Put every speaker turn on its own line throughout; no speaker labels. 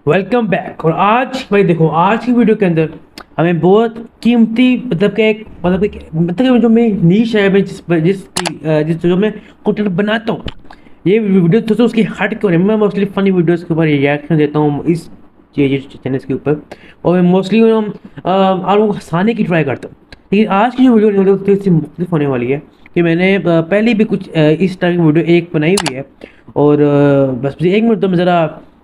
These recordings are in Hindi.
Welcome back. और आज भाई देखो, आज की वीडियो के अंदर हमें बहुत कीमती मतलब कि जो मेरी नीश है, मैं जिस जो मैं कंटेंट बनाता हूँ, ये वीडियो तो उसकी हट के हो रही है। मैं मोस्टली फनी वीडियोस के ऊपर रिएक्शन देता हूँ इस चैनल के ऊपर, और मैं मोस्टली आप लोगों को हंसाने की ट्राई करता हूँ। लेकिन आज की जो वीडियो थोड़ी सी मुख्तलिफ होने वाली है कि मैंने पहले भी कुछ इस तरह की वीडियो एक बनाई हुई है। और बस मुझे 1 मिनट तो मैं ज़रा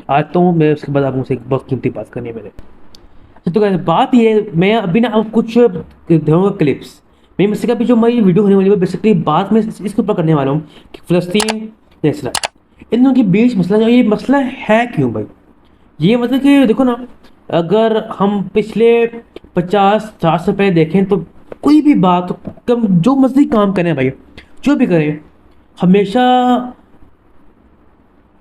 आता हूँ, मैं उसके बाद आप मुझसे एक बहुत कीमती बात करनी है मैंने। तो क्या बात ये है, मैं अभी ना अब कुछ दिखाऊंगा क्लिप्स। मैं मुझसे कभी जो मेरी वीडियो होने वाली है बेसिकली बात में इसके ऊपर करने वाला हूँ कि फ़लस्तीन या इसराइल, इन दोनों के बीच मसला, जो ये मसला है क्यों भाई। ये मतलब कि देखो ना, अगर हम पिछले 50-60 से पहले देखें तो कोई भी बात, कम जो मर्जी काम करें भाई, जो भी करें, हमेशा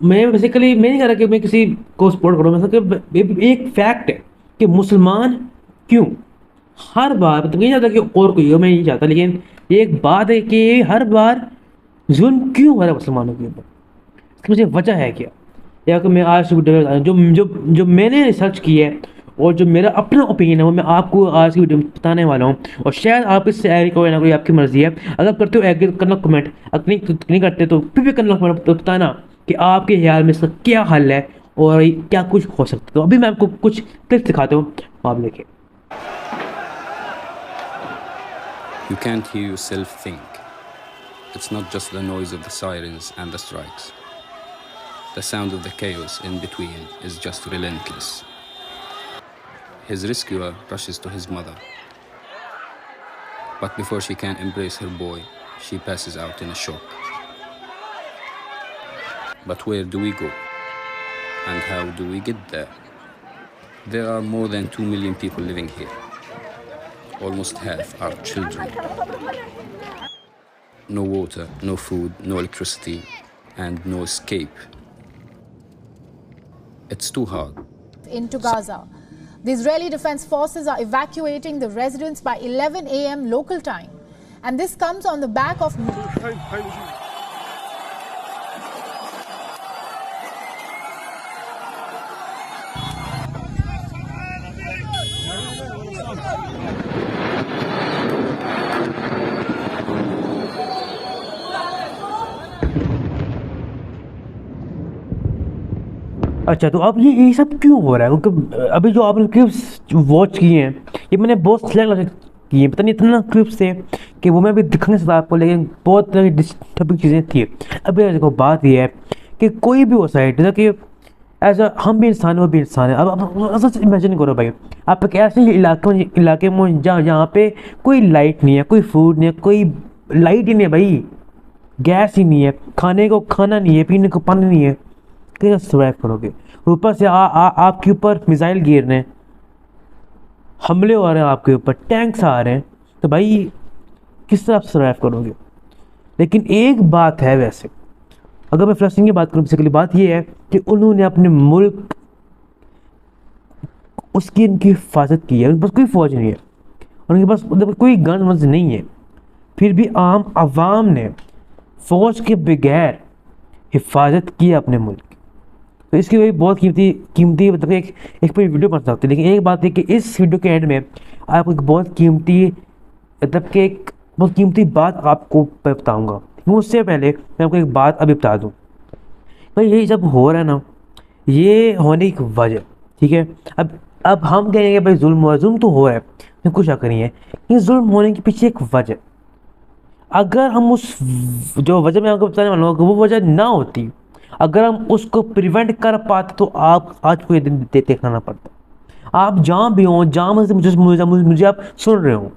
मैं बेसिकली मैं नहीं कह रहा कि मैं किसी को सपोर्ट करूँ, मतलब कि एक फैक्ट है कि मुसलमान क्यों हर बार, मतलब नहीं चाहता कि और कोई हो, मैं नहीं चाहता, लेकिन ये एक बात है कि हर बार जुल्म क्यों हो रहा है मुसलमानों के ऊपर। इसकी मुझे वजह है क्या, या कि मैं आज की वीडियो में बता रहा हूँ, जो जो जो मैंने रिसर्च की है और जो मेरा अपना ओपिनियन है वो मैं आपको आज की वीडियो में बताने वाला हूँ। और शायद आप इससे एग्री करो ना, कोई आपकी मर्जी है। अगर करते हो एग्री करना कमेंट, अगर नहीं करते तो फिर भी करना कमेंट, तो बताना कि आपके ख्याल में इसका क्या हल है और क्या कुछ हो सकता है। तो अभी मैं आपको कुछ क्लिप्स दिखाता हूँ, आप देखिए।
You can't hear yourself think. It's not just the noise of the sirens and the strikes. The sound of the chaos in between is just relentless. His rescuer rushes to his mother. But before she can embrace her boy, she passes out in a shock. But where do we go? And how do we get there? There are more than 2 million people living here. Almost half are children. No water, no food, no electricity, and no escape. It's too hard.
Into Gaza. The Israeli Defense Forces are evacuating the residents by 11 a.m. local time. And this comes on the back of...
अच्छा, तो अब ये सब क्यों हो रहा है? क्योंकि अभी जो आपने क्लिप्स वॉच किए हैं, ये मैंने बहुत सिलेक्ट किए हैं, पता नहीं इतना क्लिप्स थे कि वो मैं अभी दिखाने सकता आपको, लेकिन बहुत तरह की डिस्टर्बिंग चीज़ें थी। अभी देखो, बात ये है कि कोई भी हो साइड, जैसा कि एज हम भी इंसान है, वो भी इंसान है। अब इमेजिन करो भाई, आप एक ऐसे इलाके में जहाँ पे कोई लाइट नहीं है, कोई फूड नहीं है, कोई लाइट ही नहीं है भाई, गैस ही नहीं है, खाने को खाना नहीं है, पीने को पानी नहीं है, कैसे सर्वाइव करोगे? ऊपर से आपके ऊपर मिसाइल गिर रहे हैं, हमले हो रहे हैं आपके ऊपर, टैंक्स आ रहे हैं, तो भाई किस तरह आप सर्वाइव करोगे? लेकिन एक बात है, वैसे अगर मैं फ़लस्तीन की बात करूँ, बेसिकली बात ये है कि उन्होंने अपने मुल्क, उसकी इनकी हिफाजत की है। उनके पास कोई फ़ौज नहीं है, उनके पास मतलब कोई गन वन्स नहीं है, फिर भी आम आवाम ने फ़ौज के बगैर हिफाजत की अपने मुल्क। तो इसकी वही बहुत कीमती मतलब एक पूरी वीडियो बन सकती है। लेकिन एक बात है कि इस वीडियो के एंड में आपको एक बहुत कीमती, मतलब कि एक बहुत कीमती बात आपको बताऊंगा। उससे पहले मैं आपको एक बात अभी बता दूं भाई, ये जब हो रहा है ना, ये होने की वजह, ठीक है, अब हम कहेंगे भाई जुल्म हो रहा है, जुल्म तो हो रहा है, कुछ शक नहीं है, ये जुल्म होने के पीछे एक वजह, अगर हम उस जो वजह मैं आपको बताने वाला हूँ, वो वजह ना होती, अगर हम उसको प्रिवेंट कर पाते, तो आप आज को ये दिन देखना ना पड़ता। आप जहाँ भी हों, जहाँ से मुझे आप सुन रहे हो,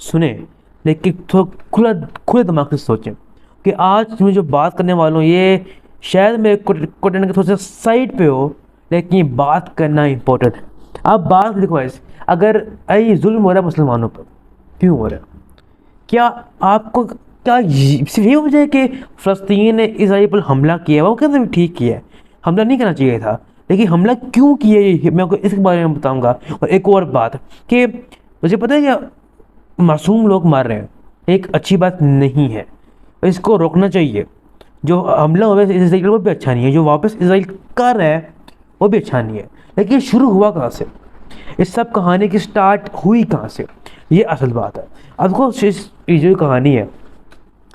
सुने, लेकिन थोड़ा खुले दिमाग से सोचें कि आज मैं जो बात करने वाला हूँ, ये शायद मेरे कंटेंट के थोड़ा सा साइड पे हो, लेकिन ये बात करना इंपॉर्टेंट है। आप बात लिखो ऐसे, अगर ये जुल्म हो रहा है मुसलमानों पर, क्यों हो रहा है? क्या आपको क्या सिर्फ ये वजह है कि फ़लस्तीन ने इसराइल पर हमला किया है? वो कहते हैं ठीक किया है, हमला नहीं करना चाहिए था, लेकिन हमला क्यों किया ये मैं आपको इसके बारे में बताऊंगा। और एक और बात कि मुझे पता है क्या, मासूम लोग मार रहे हैं, एक अच्छी बात नहीं है, इसको रोकना चाहिए। जो हमला हुआ है इसराइल वो भी अच्छा नहीं है, जो वापस इसराइल कर रहा है वो भी अच्छा नहीं है। लेकिन ये शुरू हुआ कहाँ से, इस सब कहानी की स्टार्ट हुई कहाँ से, ये असल बात है। अब देखो ये जो कहानी है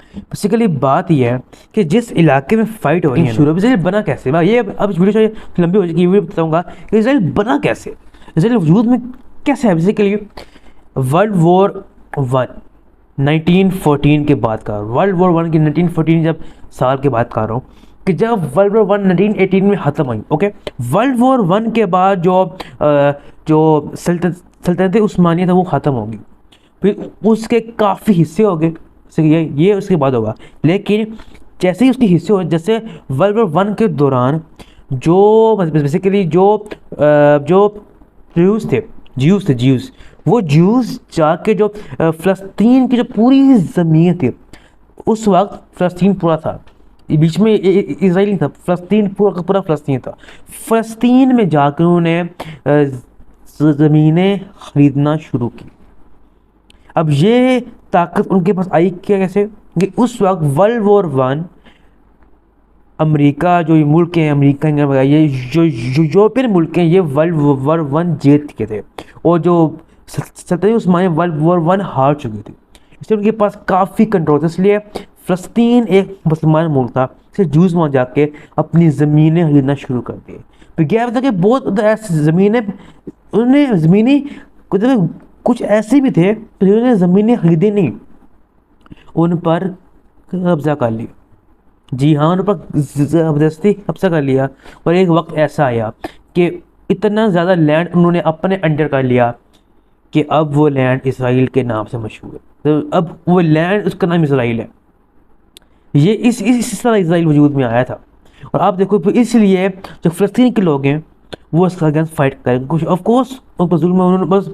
बेसिकली बात यह है कि जिस इलाके में फाइट हो रही है शुरू इसराइल बना कैसे, मैं ये अब इस वीडियो से लंबी हो जाएगी, वीडियो बताऊंगा कि इसराइल बना कैसे, इसराइल वजूद में कैसे है। बेसिकली वर्ल्ड वॉर 1 1914 के बाद का, वर्ल्ड वॉर 1 की 1914 जब साल के बाद कर रहा हूँ कि जब वर्ल्ड वॉर 1 1918 में ख़त्म हुई। ओके, वर्ल्ड वॉर 1 के बाद जो सल्तनत उस्मानिया था वो ख़त्म होगी, फिर उसके काफ़ी हिस्से हो गए, ये उसके बाद होगा। लेकिन जैसे ही उसके हिस्से हो, जैसे वर्ल्ड वॉर 1 के दौरान जो बेसिकली जो ज्यूस वो ज्यूस जाके जो फ़लस्तीन की जो पूरी ज़मीन थी, उस वक्त फ़लस्तीन पूरा था, बीच में इजराइल नहीं था, फ़लस्तीन पूरा पूरा फ़लस्तीन था। फ़लस्तीन में जाकर उन्होंने ज़मीनें ख़रीदना शुरू की। अब ये ताकत उनके पास आई क्या, कैसे कि उस वक्त वर्ल्ड वॉर 1 अमेरिका जो मुल्क हैं, अमेरिका ये जो यूरोपियन मुल्क हैं, ये वर्ल्ड वॉर 1 जीत चुके थे और जो सल्तनत उस्मानिया वर्ल्ड वॉर 1 हार चुकी थी, इसलिए उनके पास काफ़ी कंट्रोल था। इसलिए फ़लस्तीन एक मुसलमान मुल्क था, इसलिए जूस वहाँ जाके अपनी ज़मीनें खरीदना शुरू कर दिए। फिर क्या पता कि बहुत ऐसी ज़मीनें उन्होंने कुछ ऐसे भी थे जिन्होंने ज़मीनें खरीदी नहीं, उन पर कब्जा कर लिया। जी हाँ, उन पर ज़बरदस्ती कब्जा कर लिया। और एक वक्त ऐसा आया कि इतना ज़्यादा लैंड उन्होंने अपने अंडर कर लिया कि अब वो लैंड इसराइल के नाम से मशहूर है। तो अब वो लैंड, उसका नाम इसराइल है। ये इस तरह इसराइल वजूद में आया था। और आप देखो, इसलिए जो फ़लस्तीन के लोग हैं वो इसका अगेंस्ट फाइट करें। कुछ ऑफकोर्स उन पर जुल्म, उन्होंने बस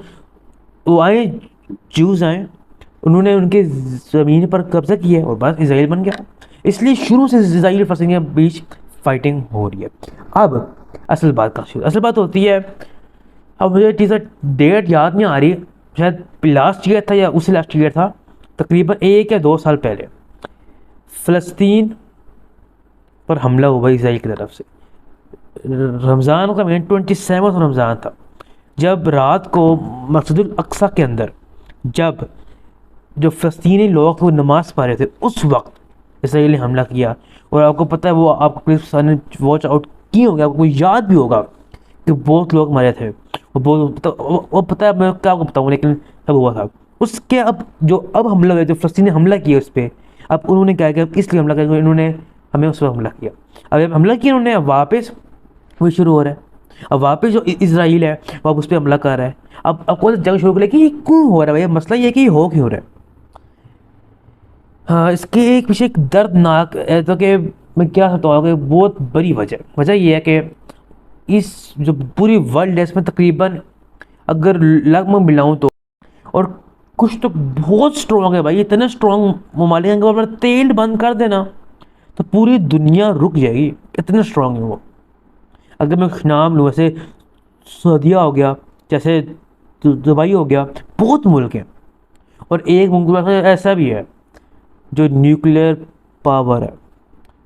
वो आए, ज्यूज़ आए, उन्होंने उनके ज़मीन पर कब्जा किया और बस इसराइल बन गया। इसलिए शुरू से इसराइल और फ़लस्तीन के बीच फाइटिंग हो रही है। अब असल बात असल बात होती है, अब मुझे टीज़र डेट याद नहीं आ रही, शायद लास्ट ईयर था या उससे लास्ट ईयर था, तकरीबन 1 या 2 साल पहले फ़लस्तीन पर हमला हुआ इसराइल की तरफ से। रमज़ान का महीना 27 रमज़ान था, जब रात को मस्जिदुल अक्सा के अंदर जब जो फ़लस्तीनी लोग वो नमाज़ पढ़ रहे थे, उस वक्त इसराइल ने हमला किया। और आपको पता है, वो आपको पुलिस ने वॉच आउट किए होंगे, आपको याद भी होगा कि बहुत लोग मरे थे। वो पता है, मैं क्या आपको बताऊँ, लेकिन तब हुआ था उसके। अब हमला हुआ, जो फ़लस्तीन ने हमला किया उस पर, अब उन्होंने क्या किया, इसलिए हमला किया, इन्होंने हमें उस पर हमला किया। अब हमला किया उन्होंने, वापस वो शुरू हो रहा है। अब वापस जो इसराइल है वो अब उस पर हमला कर रहा है। अब कौन सा जंग शुरू कर लिया कि ये क्यों हो रहा है, भैया मसला ये है कि ये हो क्यों हो रहा है। हाँ, इसके एक पीछे एक दर्दनाक तो कि मैं क्या बताऊँ कि बहुत बड़ी वजह ये है कि इस जो पूरी वर्ल्ड है इसमें तकरीबन अगर लगभग मिलाऊँ तो, और कुछ तो बहुत स्ट्रॉन्ग है भाई, इतने स्ट्रॉन्ग ममालिक हैं कि अगर तेल बंद कर देना तो पूरी दुनिया रुक जाएगी, इतने स्ट्रॉन्ग है वो। अगर मैं नाम लूँ, ऐसे सऊदीया हो गया, जैसे दुबई हो गया, बहुत मुल्क हैं। और एक मुल्क ऐसा भी है जो न्यूक्लियर पावर है,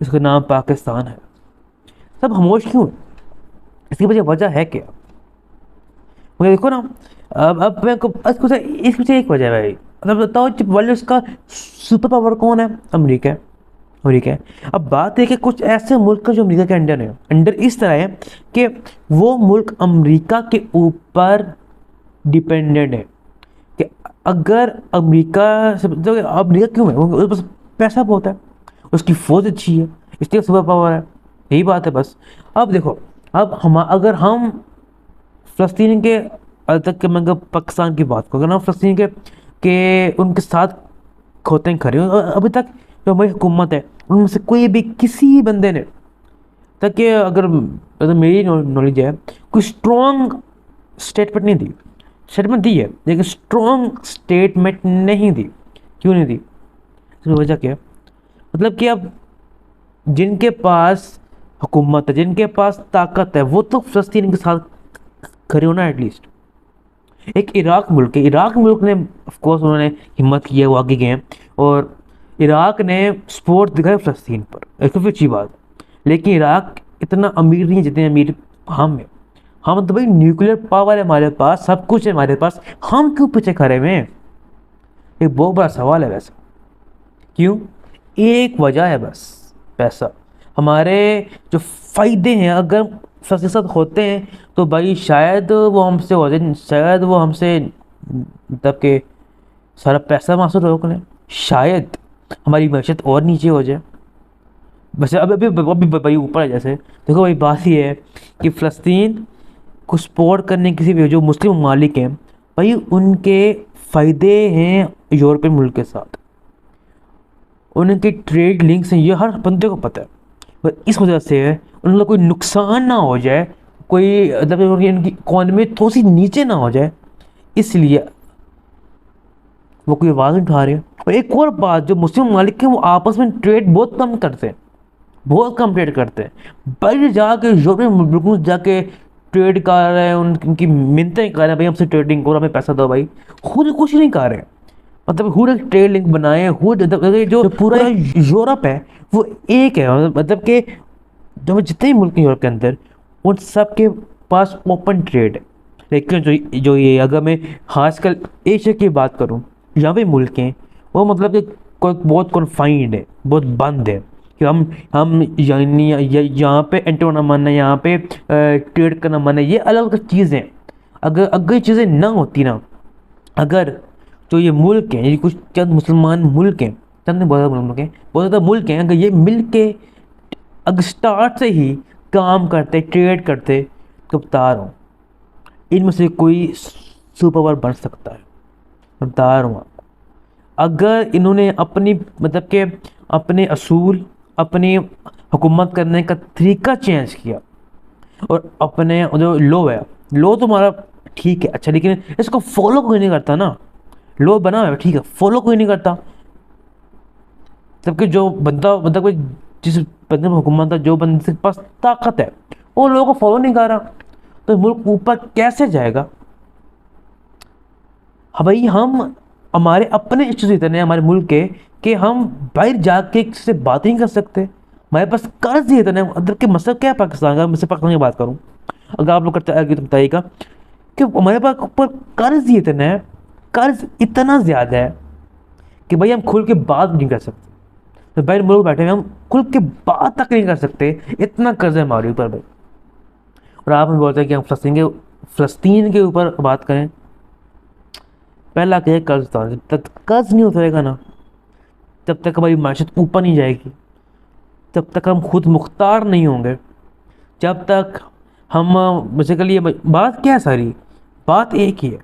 इसका नाम पाकिस्तान है। सब खामोश क्यों है, इसकी वजह है क्या? मुझे देखो ना, अब मैं इस पीछे एक वजह है भाई। मतलब बताओ, जब वर्ल्ड इसका सुपर पावर कौन है? अमेरिका है। अब बात है कि कुछ ऐसे मुल्क जो अमेरिका के अंडर है, अंडर इस तरह है कि वो मुल्क अमेरिका के ऊपर डिपेंडेंट है कि अगर अमेरिका से, अमेरिका क्यों है, उसके पास पैसा बहुत है, उसकी फौज अच्छी है, इसलिए सुपर पावर है, यही बात है बस। अब देखो, अब अगर हम फ़लस्तीन के तक के, मैं पाकिस्तान की बात करूँ, अगर हम फ़लस्तीन के उनके साथ खोते खड़े हो, अभी तक जो हमारी हुकूमत है उनमें से कोई भी किसी बंदे ने तक कि अगर मेरी नॉलेज है, कोई स्ट्रॉन्ग स्टेटमेंट नहीं दी। स्टेटमेंट दी है लेकिन स्ट्रॉन्ग स्टेटमेंट नहीं दी। क्यों नहीं दी? इसकी वजह क्या है? मतलब कि अब जिनके पास हुकूमत है, जिनके पास ताकत है, वो तो फ़लस्तीन के साथ खड़े होना एटलीस्ट। एक इराक मुल्क है, इराक मुल्क ने ऑफकोर्स उन्होंने हिम्मत की है, वो आगे गए, और इराक ने सपोर्ट दिखाया फ़लस्तीन पर, एक तो अच्छी बात। लेकिन इराक इतना अमीर नहीं है जितने अमीर हम तो भाई न्यूक्लियर पावर है हमारे पास, सब कुछ है हमारे पास, हम क्यों पीछे खड़े हुए हैं? एक बहुत बड़ा सवाल है वैसे। क्यों? एक वजह है बस, पैसा। हमारे जो फ़ायदे हैं अगर सच के साथ होते हैं तो भाई शायद वो हमसे हो जाए, शायद वो हमसे मतलब के सारा पैसा वहाँ रोक लें, शायद हमारी मैशत और नीचे हो जाए। वैसे अभी भाई ऊपर है। जैसे देखो भाई, बात ये है कि फ़लस्तीन को सपोर्ट करने किसी भी जो मुस्लिम ममालिक हैं भाई, उनके फ़ायदे हैं यूरोपियन मुल्क के साथ, उनके ट्रेड लिंक्स हैं, ये हर बंदे को पता है। पर इस वजह से उन लोग कोई नुकसान ना हो जाए, कोई मतलब उनकी इकॉनमी थोड़ी सी नीचे ना हो जाए, इसलिए वो कोई आवाज़ नहीं उठा रहे हैं। और एक और बात, जो मुस्लिम ममालिक हैं वो आपस में ट्रेड बहुत कम करते हैं, बहुत कम ट्रेड करते हैं। बाहर जाके यूरोपियन मुल्कों से जाके ट्रेड कर रहे हैं, उनकी मिन्नतें कर रहे हैं भाई हमसे ट्रेडिंग करो, हमें पैसा दो भाई। खुद कुछ नहीं कर रहे हैं, मतलब खुद एक ट्रेड लिंक बनाए, खुद जो पूरा यूरोप है वो एक है, मतलब कि जो जितने भी मुल्क हैं यूरोप के अंदर, उन सब के पास ओपन ट्रेड है। लेकिन जो ये अगर मैं खासकर एशिया की बात करूँ, यहाँ पे मुल्क हैं वो मतलब कि बहुत कन्फाइंड है, बहुत बंद है कि हम यानी यहाँ पे एंटर होना मना है, यहाँ पे ट्रेड करना मना है, ये अलग अलग चीज़ें। अगर ये चीज़ें ना होती ना, अगर जो ये मुल्क हैं, ये कुछ चंद मुसलमान मुल्क हैं, चंद नहीं बहुत ज़्यादा मुल्क हैं, बहुत ज़्यादा मुल्क हैं, अगर ये मिल के अगर स्टार्ट से ही काम करते, ट्रेड करते, तो बता रहा हूँ इनमें से कोई सुपर पावर बन सकता है, बता रहा हूँ आपको। अगर इन्होंने अपनी मतलब के अपने असूल, अपनी हुकूमत करने का तरीका चेंज किया, और अपने जो लो है, लो तो हमारा ठीक है अच्छा, लेकिन इसको फॉलो कोई नहीं करता ना। लो बना है ठीक है, फॉलो कोई नहीं करता। जबकि जो बंदा मतलब कोई जिस बंदे में हुकूमत है, जो बंदे के पास ताकत है, वो लोगों को फॉलो नहीं कर रहा, तो मुल्क ऊपर कैसे जाएगा? हाँ भाई, हम हमारे अपने इश्यूज इतने हैं हमारे मुल्क के कि हम बाहर जाके किसी से बात नहीं कर सकते। हमारे पास कर्ज ही इतने, अंदर के मसला क्या है पाकिस्तान का, मैं पाकिस्तान की बात करूँ, अगर आप लोग करते आगे तो बताइएगा कि हमारे पास ऊपर कर्ज ही इतना है, कर्ज इतना ज़्यादा है कि भाई हम खुल के बात नहीं कर सकते। तो बाहर मुल्क बैठे हुए हम खुल के बात तक नहीं कर सकते, इतना कर्ज है हमारे ऊपर भाई। और आप हमें बोलते हैं कि हम फ़लस्तीन के ऊपर बात करें। पहला क्या है, कर्ज था। जब तक कर्ज नहीं उतरेगा ना, जब तक हमारी माशत ऊपर नहीं जाएगी, तब तक हम खुद मुख्तार नहीं होंगे, जब तक हम बेसिकली ये बात क्या है, सारी बात एक ही है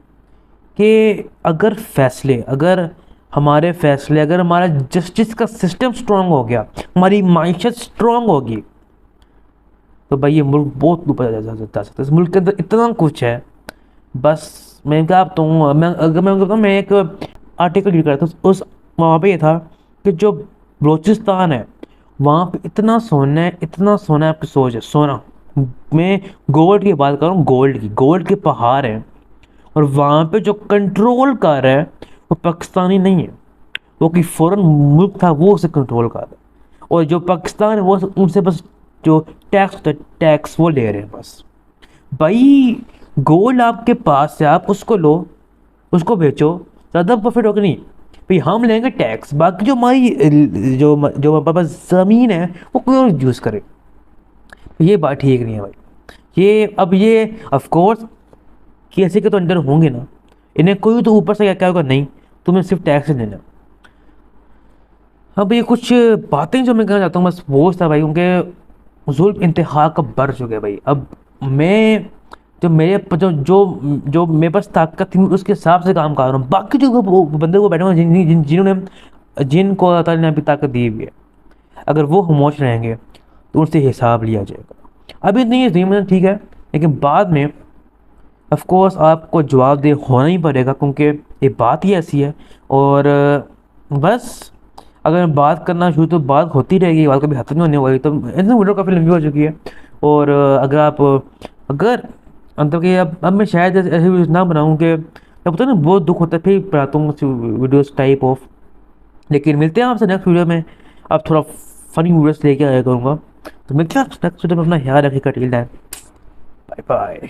कि अगर हमारे फैसले, अगर हमारा जस्टिस का सिस्टम स्ट्रांग हो गया, हमारी माशत स्ट्रांग होगी, तो भाई ये मुल्क बहुत ऊपर जा सकता है। इस मुल्क के अंदर इतना कुछ है। बस मैं क्या तो मैं एक आर्टिकल रीड कर रहा था, उस वहाँ पे ये था कि जो बलूचिस्तान है वहाँ पे इतना सोना है, इतना सोना है, आपकी सोच है सोना, मैं गोल्ड की बात कर रहा हूँ, गोल्ड के पहाड़ हैं, और वहाँ पे जो कंट्रोल कर रहा है वो पाकिस्तानी नहीं है, वो कोई फॉरेन मुल्क था वो उसे कंट्रोल कर रहा है, और जो पाकिस्तान है वो उनसे बस जो टैक्स वो ले रहे हैं बस। भाई गोल्ड आपके पास है, आप उसको लो, उसको बेचो, ज़्यादा प्रॉफिट होगा नहीं भाई, हम लेंगे टैक्स, बाकी जो हमारी जो हमारे पास ज़मीन है वो कोई और यूज़ करे। ये बात ठीक नहीं है भाई। ये ऑफ कोर्स कैसे के तो अंडर होंगे ना, इन्हें कोई तो ऊपर से क्या होगा, नहीं तुम्हें सिर्फ टैक्स लेना। अब ये कुछ बातें जो मैं कहना चाहता हूँ बस वो था भाई, क्योंकि जुल्म इंतहा का बढ़ चुके हैं भाई। अब मैं जो मेरे पास ताकत थी उसके हिसाब से काम कर रहा हूँ, बाकी जो बंदे को बैठे हुए जिनको अल्लाह ताला ने अभी ताकत दी हुई है, अगर वो खामोश रहेंगे तो उनसे हिसाब लिया जाएगा। अभी नहीं मतलब ठीक है, लेकिन बाद में ऑफ कोर्स आपको जवाब दे होना ही पड़ेगा, क्योंकि ये बात ही ऐसी है। और बस अगर मैं बात करना शुरू तो बात होती रहेगी, बात कभी खत्म नहीं होने वाली। तो इतनी वीडियो काफ़ी लंबी हो चुकी है, और अगर मतलब कि अब मैं शायद ऐसी वीडियोस ना बनाऊँ कि अब पता ना बहुत दुख होता है, फिर बनाता हूँ वीडियोस टाइप ऑफ। लेकिन मिलते हैं आपसे नेक्स्ट वीडियो में, अब थोड़ा फनी वीडियोस लेके आया करूँगा। तो मिलते हैं नेक्स्ट वीडियो में, अपना ख्याल रखिएगा, टिल टाइम। Bye bye.